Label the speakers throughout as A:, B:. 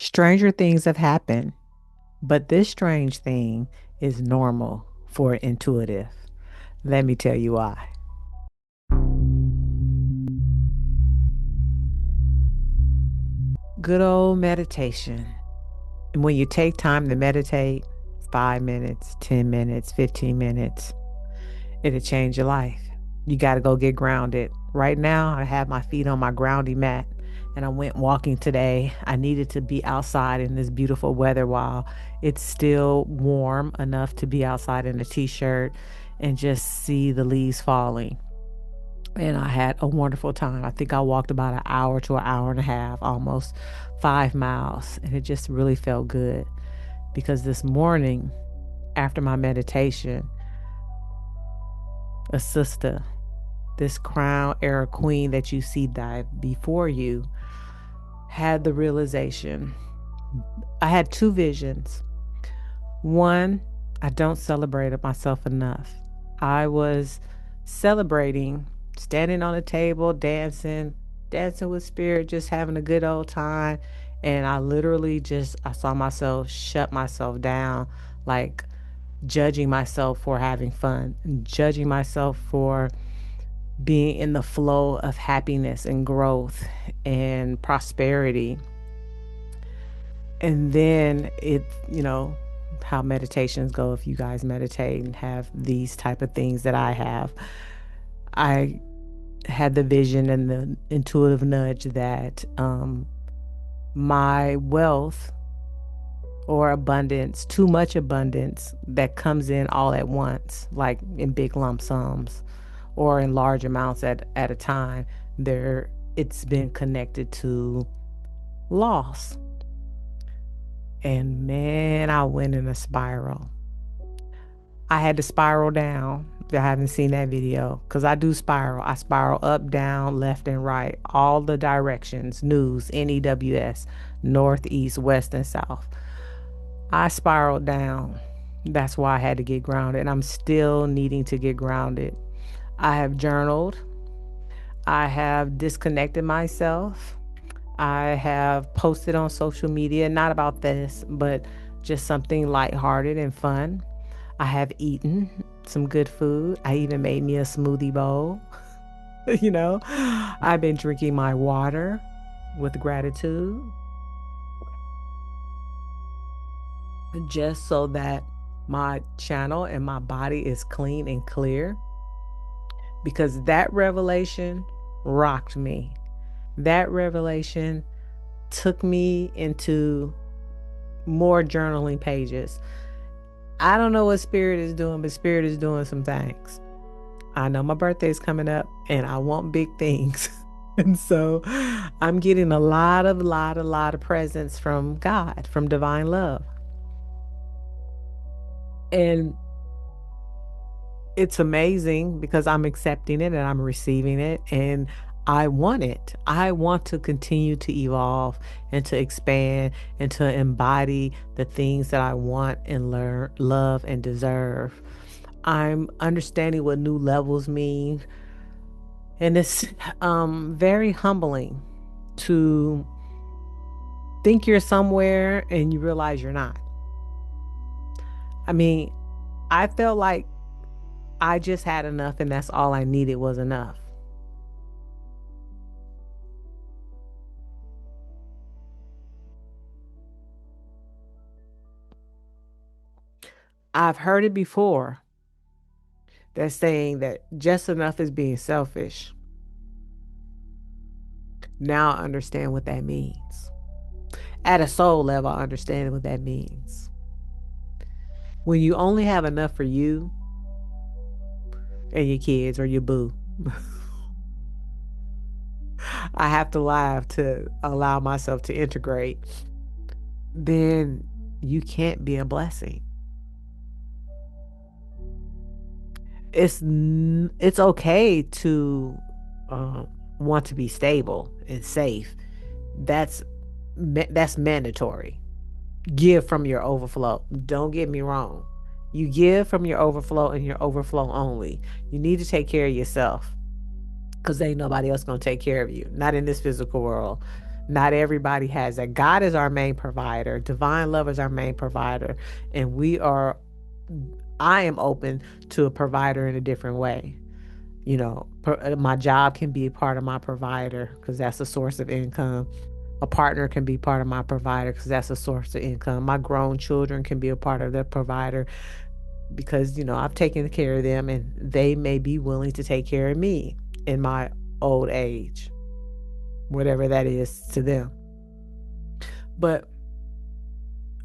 A: Stranger things have happened, but this strange thing is normal for intuitive. Let me tell you why. Good old meditation. And when you take time to meditate, 5 minutes, 10 minutes, 15 minutes, it'll change your life. You got to go get grounded. Right now, I have my feet on my grounding mat and I went walking today. I needed to be outside in this beautiful weather while it's still warm enough to be outside in a t shirt and just see the leaves falling. And I had a wonderful time. I think I walked about an hour to an hour and a half, almost 5 miles. And it just really felt good because this morning, after my meditation, a sister, this crown era queen that you see dive before you, had the realization. I had two visions. One, I don't celebrate myself enough. I was celebrating, standing on a table, dancing with spirit, just having a good old time. And I literally I saw myself shut myself down, like judging myself for having fun, judging myself for being in the flow of happiness and growth and prosperity. And then how meditations go, if you guys meditate and have these type of things that I have. I had the vision and the intuitive nudge that my wealth or abundance, too much abundance that comes in all at once, like in big lump sums or in large amounts at a time, it's been connected to loss. And man, I went in a spiral. I had to spiral down. If I haven't seen that video, because I do spiral. I spiral up, down, left, and right, all the directions, news, NEWS, north, east, west, and south. I spiraled down. That's why I had to get grounded. And I'm still needing to get grounded. I have journaled. I have disconnected myself. I have posted on social media, not about this, but just something lighthearted and fun. I have eaten some good food. I even made me a smoothie bowl. I've been drinking my water with gratitude just so that my channel and my body is clean and clear, because that revelation rocked me. That revelation took me into more journaling pages. I don't know what Spirit is doing, but Spirit is doing some things. I know my birthday is coming up and I want big things. And so I'm getting a lot of presents from God, from divine love. And it's amazing because I'm accepting it and I'm receiving it, and I want it. I want to continue to evolve and to expand and to embody the things that I want and learn, love, and deserve. I'm understanding what new levels mean. And it's very humbling to think you're somewhere and you realize you're not. I mean, I felt like I just had enough and that's all I needed was enough. I've heard it before, that saying that just enough is being selfish. Now I understand what that means. At a soul level, I understand what that means. When you only have enough for you and your kids or your boo, I have to laugh to allow myself to integrate, then you can't be a blessing. It's okay to want to be stable and safe. That's that's mandatory. Give from your overflow. Don't get me wrong. You give from your overflow and your overflow only. You need to take care of yourself because ain't nobody else gonna take care of you. Not in this physical world. Not everybody has that. God is our main provider. Divine love is our main provider. And I am open to a provider in a different way. My job can be a part of my provider because that's a source of income. A partner can be part of my provider because that's a source of income. My grown children can be a part of their provider because, I've taken care of them and they may be willing to take care of me in my old age, whatever that is to them. But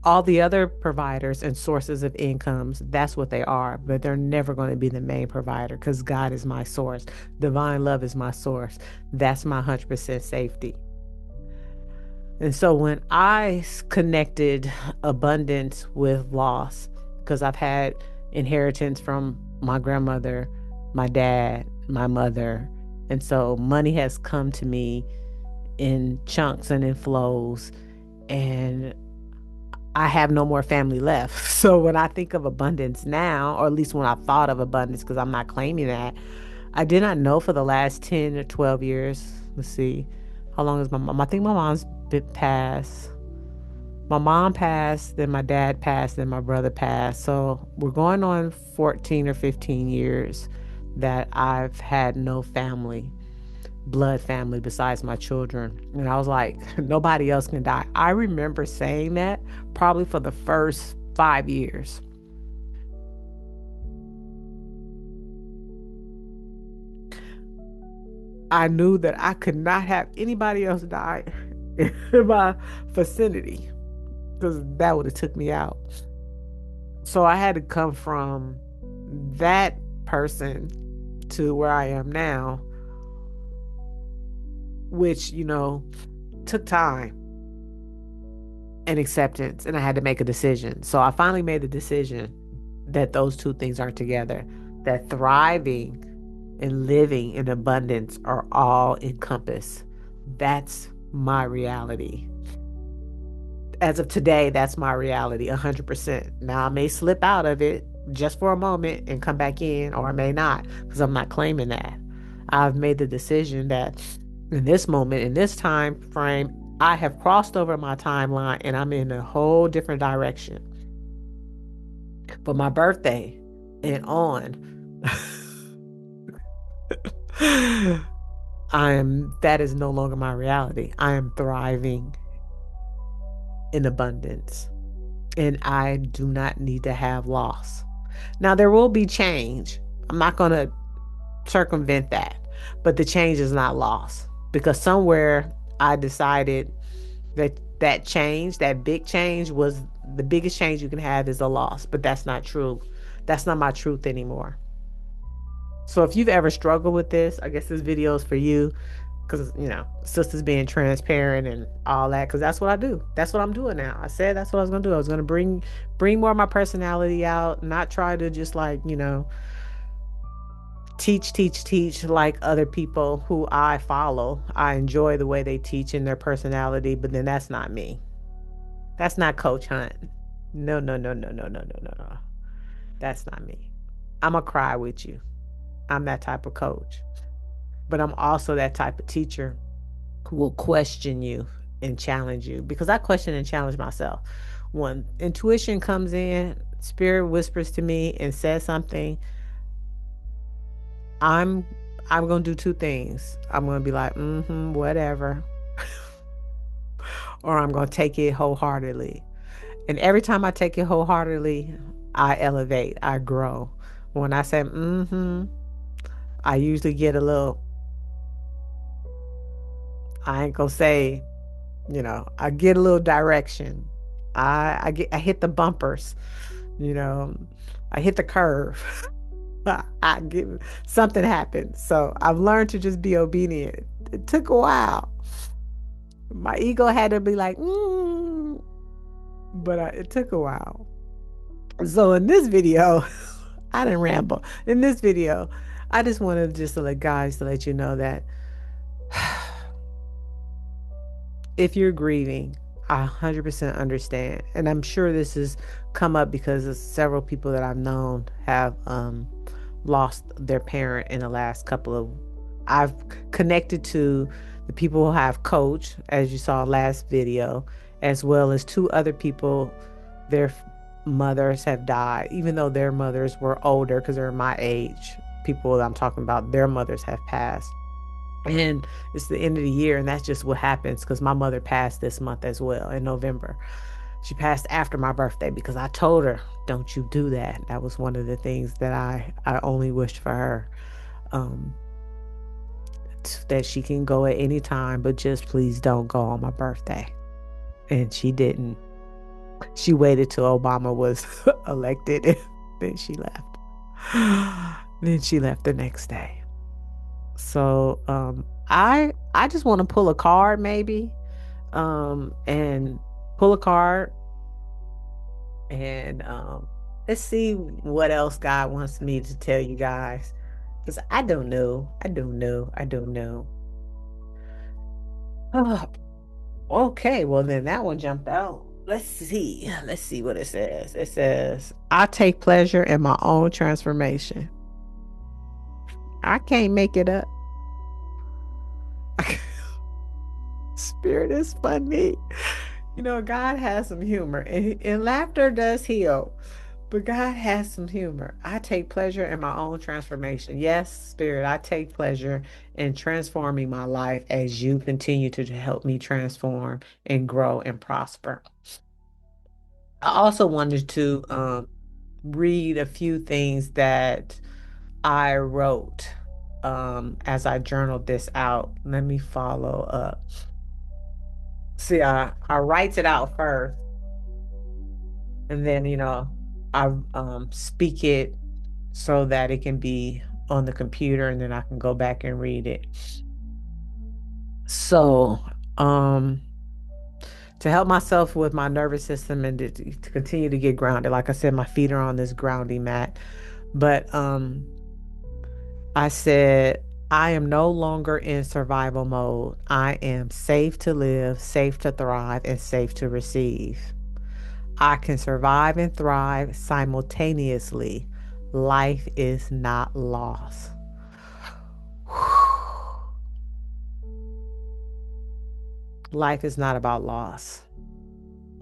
A: all the other providers and sources of incomes, that's what they are, but they're never going to be the main provider because God is my source. Divine love is my source. That's my 100% safety. And so when I connected abundance with loss, because I've had inheritance from my grandmother, my dad, my mother, and so money has come to me in chunks and in flows, and I have no more family left. So when I think of abundance now, or at least when I thought of abundance, because I'm not claiming that, I did not know for the last 10 or 12 years. Let's see. How long is my mom? I think my mom's been passed. My mom passed, then my dad passed, then my brother passed. So we're going on 14 or 15 years that I've had no family, blood family besides my children. And I was like, nobody else can die. I remember saying that probably for the first 5 years. I knew that I could not have anybody else die in my vicinity because that would have took me out. So I had to come from that person to where I am now, which, took time and acceptance, and I had to make a decision. So I finally made the decision that those two things aren't together, that thriving and living in abundance are all encompassed. That's my reality. As of today, that's my reality 100%. Now, I may slip out of it just for a moment and come back in, or I may not, because I'm not claiming that. I've made the decision that in this moment, in this time frame, I have crossed over my timeline and I'm in a whole different direction. But my birthday and on, that is no longer my reality. I am thriving in abundance and I do not need to have loss. Now, there will be change. I'm not going to circumvent that, but the change is not loss because somewhere I decided that change, that big change, was the biggest change you can have is a loss, but that's not true. That's not my truth anymore. So if you've ever struggled with this, I guess this video is for you because, sisters being transparent and all that, because that's what I do. That's what I'm doing now. I said that's what I was going to do. I was going to bring more of my personality out, not try to just like, teach like other people who I follow. I enjoy the way they teach in their personality, but then that's not me. That's not Coach Hunt. No, no, no, no, no, no, no, no, no. That's not me. I'm going to cry with you. I'm that type of coach. But I'm also that type of teacher who will question you and challenge you because I question and challenge myself. When intuition comes in, spirit whispers to me and says something, I'm gonna do two things. I'm gonna be like, whatever. Or I'm gonna take it wholeheartedly. And every time I take it wholeheartedly, I elevate, I grow. When I say I usually get a little, I ain't gonna say, I get a little direction. I hit the bumpers, I hit the curve. I get something happened. So I've learned to just be obedient. It took a while. My ego had to be like, but it took a while. So in this video, I didn't ramble. In this video, I just wanted just to let you know that if you're grieving, I 100% understand. And I'm sure this has come up because several people that I've known have lost their parent in the last couple of, I've connected to The people who have coach, as you saw last video, as well as two other people, their mothers have died, even though their mothers were older because they're my age. People that I'm talking about, their mothers have passed. And it's the end of the year, and that's just what happens because my mother passed this month as well in November. She passed after my birthday because I told her, don't you do that. That was one of the things that I only wished for her. Um, that she can go at any time, but just please don't go on my birthday. And she didn't. She waited till Obama was elected and then she left. Then she left the next day. So I just want to pull a card maybe. And pull a card and let's see what else God wants me to tell you guys. Because I don't know. I don't know. I don't know. Oh, okay, well then that one jumped out. Let's see. Let's see what it says. It says, I take pleasure in my own transformation. I can't make it up. Spirit is funny. You know, God has some humor, and laughter does heal. But God has some humor. I take pleasure in my own transformation. Yes, Spirit, I take pleasure in transforming my life as you continue to help me transform and grow and prosper. I also wanted to read a few things that I wrote as I journaled this out. Let me follow up. See, I write it out first, and then I speak it so that it can be on the computer, and then I can go back and read it. So, to help myself with my nervous system and to continue to get grounded, like I said, my feet are on this grounding mat. But I said, I am no longer in survival mode. I am safe to live, safe to thrive, and safe to receive. I can survive and thrive simultaneously. Life is not lost. Life is not about loss.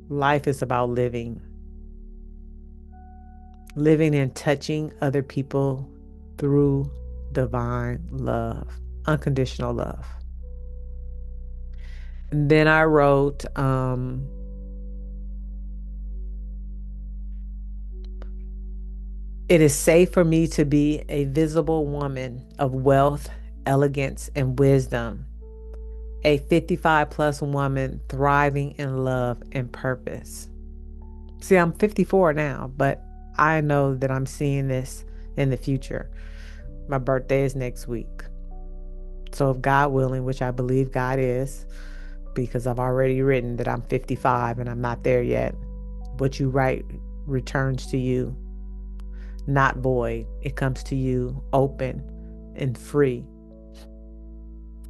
A: Life is about living. Living and touching other people through divine love, unconditional love. And then I wrote, it is safe for me to be a visible woman of wealth, elegance, and wisdom. A 55 plus woman thriving in love and purpose. See, I'm 54 now, but I know that I'm seeing this in the future. My birthday is next week. So if God willing, which I believe God is, because I've already written that I'm 55 and I'm not there yet, what you write returns to you, not void. It comes to you open and free.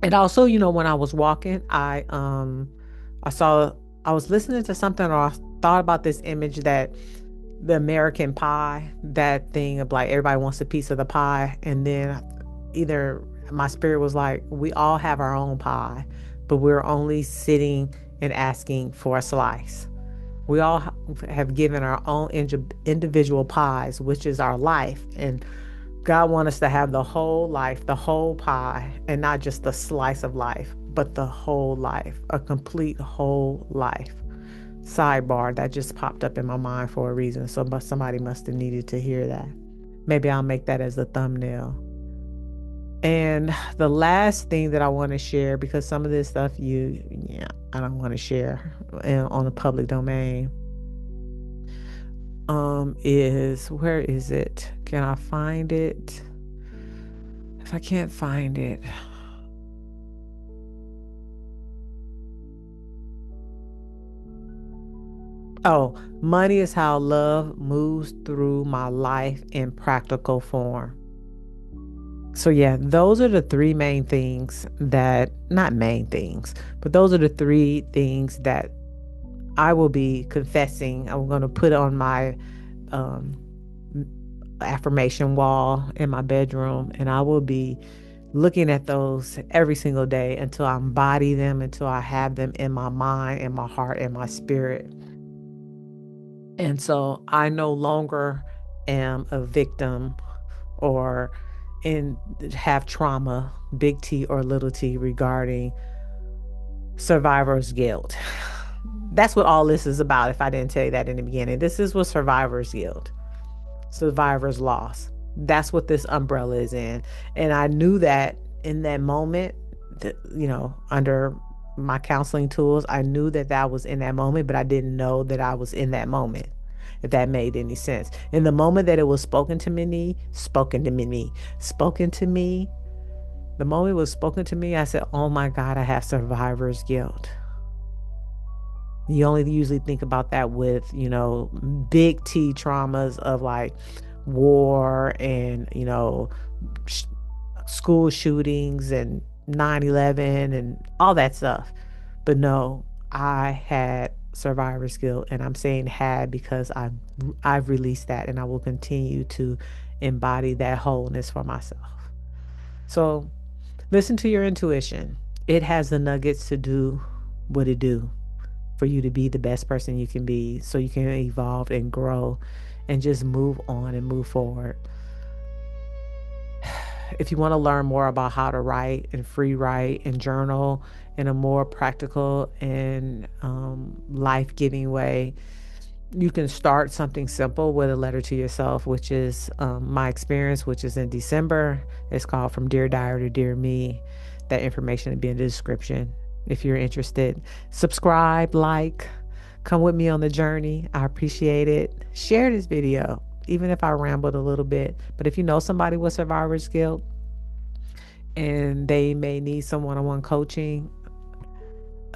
A: And also, when I was walking, I was listening to something, or I thought about this image that the American pie, that thing of like everybody wants a piece of the pie, and then either my spirit was like, we all have our own pie, but we're only sitting and asking for a slice. We all have given our own individual pies, which is our life, and God wants us to have the whole life, the whole pie, and not just the slice of life, but the whole life, a complete whole life. Sidebar, that just popped up in my mind for a reason. So somebody must have needed to hear that. Maybe I'll make that as a thumbnail. And the last thing that I want to share, because some of this stuff I don't want to share on the public domain, is, where is it? Can I find it? If I can't find it, oh, money is how love moves through my life in practical form. So yeah, those are the three main things that, not main things, but those are the three things that I will be confessing. I'm going to put on my affirmation wall in my bedroom, and I will be looking at those every single day until I embody them, until I have them in my mind, in my heart, in my spirit. And so I no longer am a victim or in have trauma, big T or little t, regarding survivor's guilt. That's what all this is about. If I didn't tell you that in the beginning, this is what survivor's guilt, survivor's loss. That's what this umbrella is in. And I knew that in that moment, that, under my counseling tools, I knew that that was in that moment, but I didn't know that I was in that moment, if that made any sense. In the moment that it was spoken to me, the moment it was spoken to me, I said, oh my God, I have survivor's guilt. You only usually think about that with, big T traumas of like war and, sh- school shootings and 9/11 and all that stuff. But no, I had survivor's guilt, and I'm saying had because I've released that, and I will continue to embody that wholeness for myself. So listen to your intuition. It has the nuggets to do what it do for you to be the best person you can be, so you can evolve and grow and just move on and move forward. If you want to learn more about how to write and free write and journal in a more practical and life-giving way, you can start something simple with a letter to yourself, which is my experience, which is in December. It's called From Dear Diary to Dear Me. That information will be in the description if you're interested. Subscribe, like, come with me on the journey. I appreciate it. Share this video, even if I rambled a little bit. But if you know somebody with survivor's guilt and they may need some one-on-one coaching,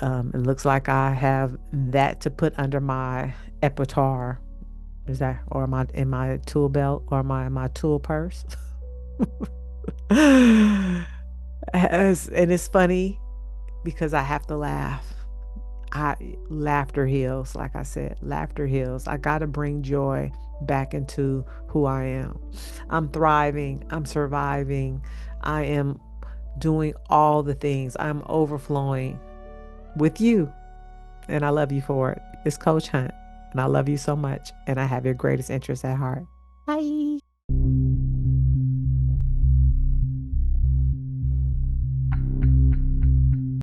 A: it looks like I have that to put under my repertoire. Is that, or am I in my tool belt, or my tool purse? And it's funny because I have to laugh. Laughter heals, like I said, laughter heals. I got to bring joy back into who I am. I'm thriving. I'm surviving. I am doing all the things. I'm overflowing with you. And I love you for it. It's Coach Hunt. And I love you so much. And I have your greatest interest at heart. Bye.